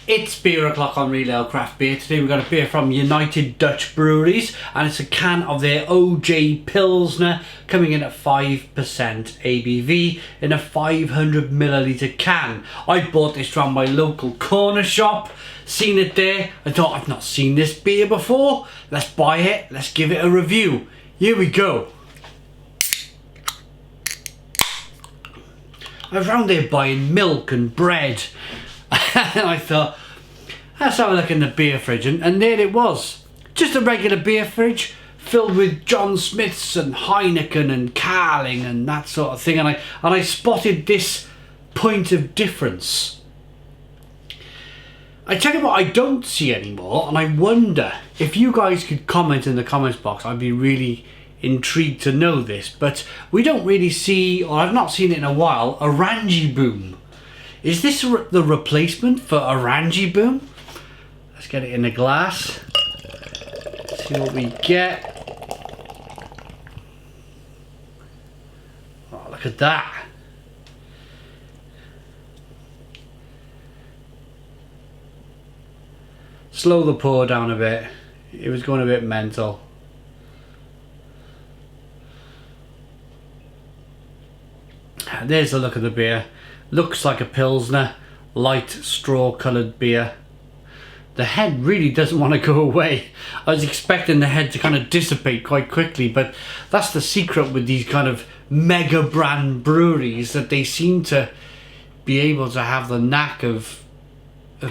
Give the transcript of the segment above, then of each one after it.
It's beer o'clock on Real Ale Craft Beer. Today we've got a beer from United Dutch Breweries and it's a can of their OJ Pilsner coming in at 5% ABV in a 500ml can. I bought this from my local corner shop, seen it there. I thought, I've not seen this beer before. Let's buy it, let's give it a review. Here we go. I was around there buying milk and bread. And I thought, let's have a look in the beer fridge, and there it was. Just a regular beer fridge filled with John Smiths and Heineken and Carling and that sort of thing, and I spotted this point of difference. I tell you what I don't see anymore, and I wonder if you guys could comment in the comments box. I'd be really intrigued to know this, but we don't really see, or I've not seen it in a while, Orangeboom. Is this the replacement for Orangeboom? Let's get it in a glass. See what we get. Oh, look at that. Slow the pour down a bit. It was going a bit mental. There's a look of the beer. Looks like a Pilsner, light straw coloured beer. The head really doesn't want to go away. I was expecting the head to kind of dissipate quite quickly, but that's the secret with these kind of mega brand breweries, that they seem to be able to have the knack of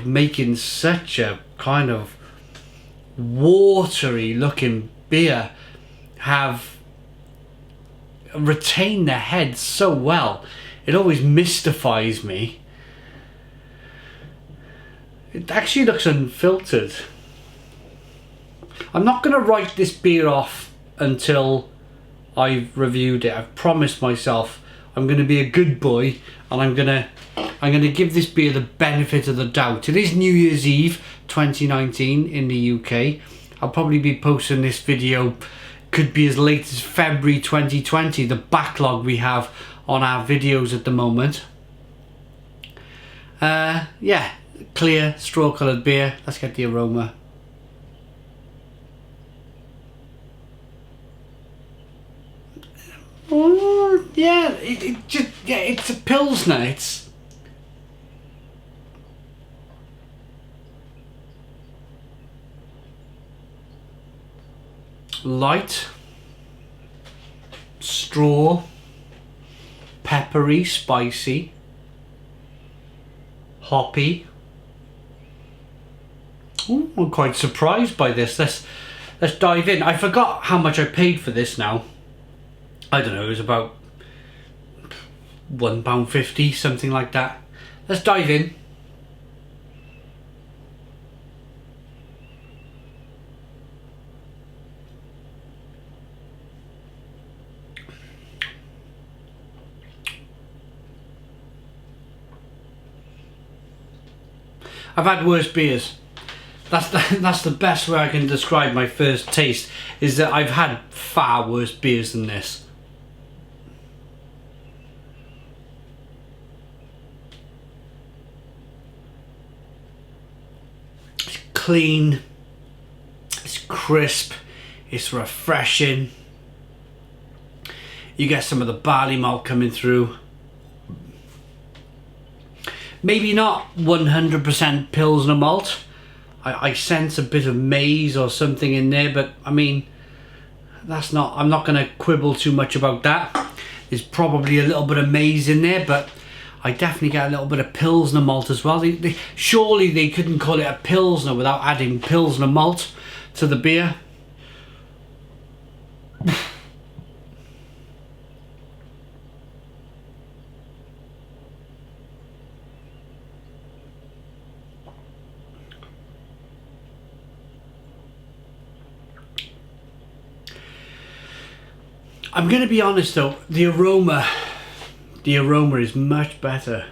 making such a kind of watery looking beer retain the head so well. It always mystifies me. It actually looks unfiltered. I'm not going to write this beer off until I've reviewed it. I've promised myself I'm going to be a good boy, and I'm going to give this beer the benefit of the doubt. It is New Year's Eve 2019 in the UK. I'll probably be posting this video, could be as late as February 2020, the backlog we have on our videos at the moment. Yeah, clear straw coloured beer. Let's get the aroma. Oh yeah, it's a Pilsner. It's light, straw, peppery, spicy, hoppy. Ooh, I'm quite surprised by this. Let's dive in. I forgot how much I paid for this now. I don't know, it was about £1.50, something like that. Let's dive in. I've had worse beers. That's the best way I can describe my first taste, is that I've had far worse beers than this. It's clean, it's crisp, it's refreshing. You get some of the barley malt coming through. Maybe not 100% Pilsner malt. I sense a bit of maize or something in there, but I mean, I'm not going to quibble too much about that. There's probably a little bit of maize in there, but I definitely get a little bit of Pilsner malt as well. Surely they couldn't call it a Pilsner without adding Pilsner malt to the beer. I'm going to be honest though, the aroma is much better.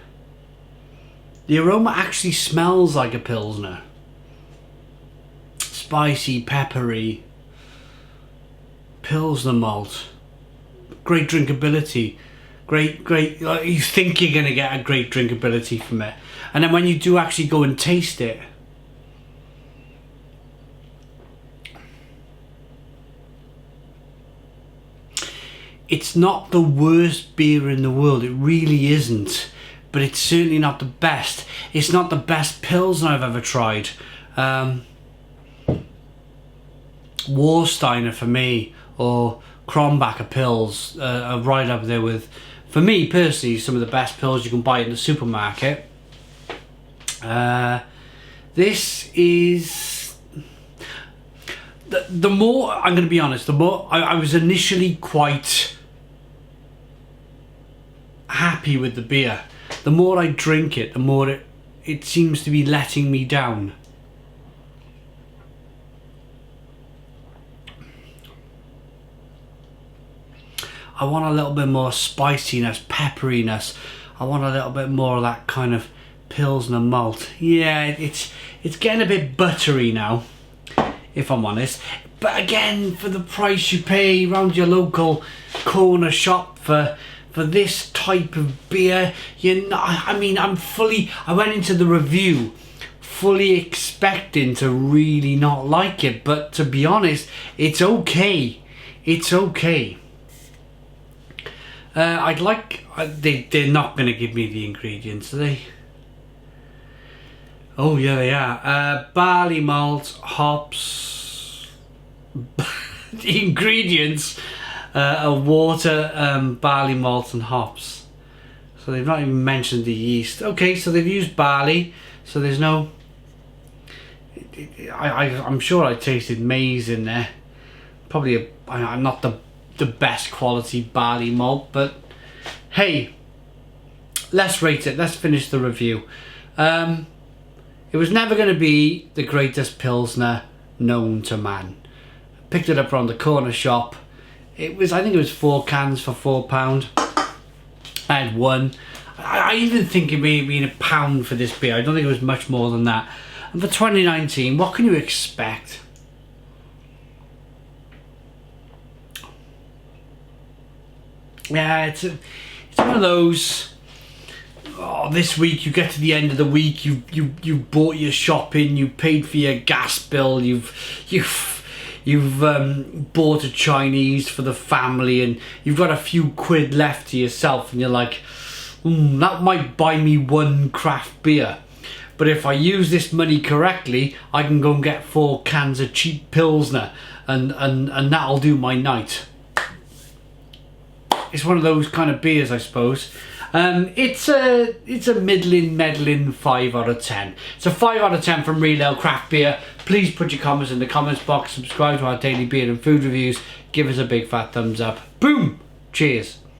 The aroma actually smells like a Pilsner. Spicy, peppery, Pilsner malt. Great drinkability. Great, you think you're going to get a great drinkability from it. And then when you do actually go and taste it, it's not the worst beer in the world. It really isn't. But it's certainly not the best. It's not the best Pilsner I've ever tried. Warsteiner for me, or Kronbacher Pils, are right up there with, for me personally, some of the best Pils you can buy in the supermarket. This is... The more, I'm going to be honest, the more, I was initially quite happy with the beer. The more I drink it, the more it seems to be letting me down. I want a little bit more spiciness, pepperiness. I want a little bit more of that kind of Pilsner malt. Yeah, it's getting a bit buttery now, if I'm honest. But again, for the price you pay around your local corner shop for this type of beer, you're not, I mean, I went into the review fully expecting to really not like it, but to be honest, it's okay. It's okay. I'd like, they're not going to give me the ingredients, are they? Oh yeah, they are. Barley malt, hops, the ingredients are water, barley malt and hops. So they've not even mentioned the yeast. Okay, so they've used barley, so there's no... I'm sure I tasted maize in there. Probably not the best quality barley malt, but hey, let's rate it. Let's finish the review. It was never going to be the greatest Pilsner known to man. Picked it up around the corner shop. It was, I think it was 4 cans for £4. I had one. I even think it may have been £1 for this beer. I don't think it was much more than that. And for 2019, what can you expect? Yeah, it's one of those. Oh, this week you get to the end of the week, you bought your shopping, you paid for your gas bill, you've bought a Chinese for the family, and you've got a few quid left to yourself, and you're like, that might buy me 1 craft beer, but if I use this money correctly, I can go and get 4 cans of cheap Pilsner, and that'll do my night. It's one of those kind of beers, I suppose. It's a middling 5 out of 10. It's a 5 out of 10 from Real Ale Craft Beer. Please put your comments in the comments box. Subscribe to our daily beer and food reviews. Give us a big fat thumbs up. Boom! Cheers.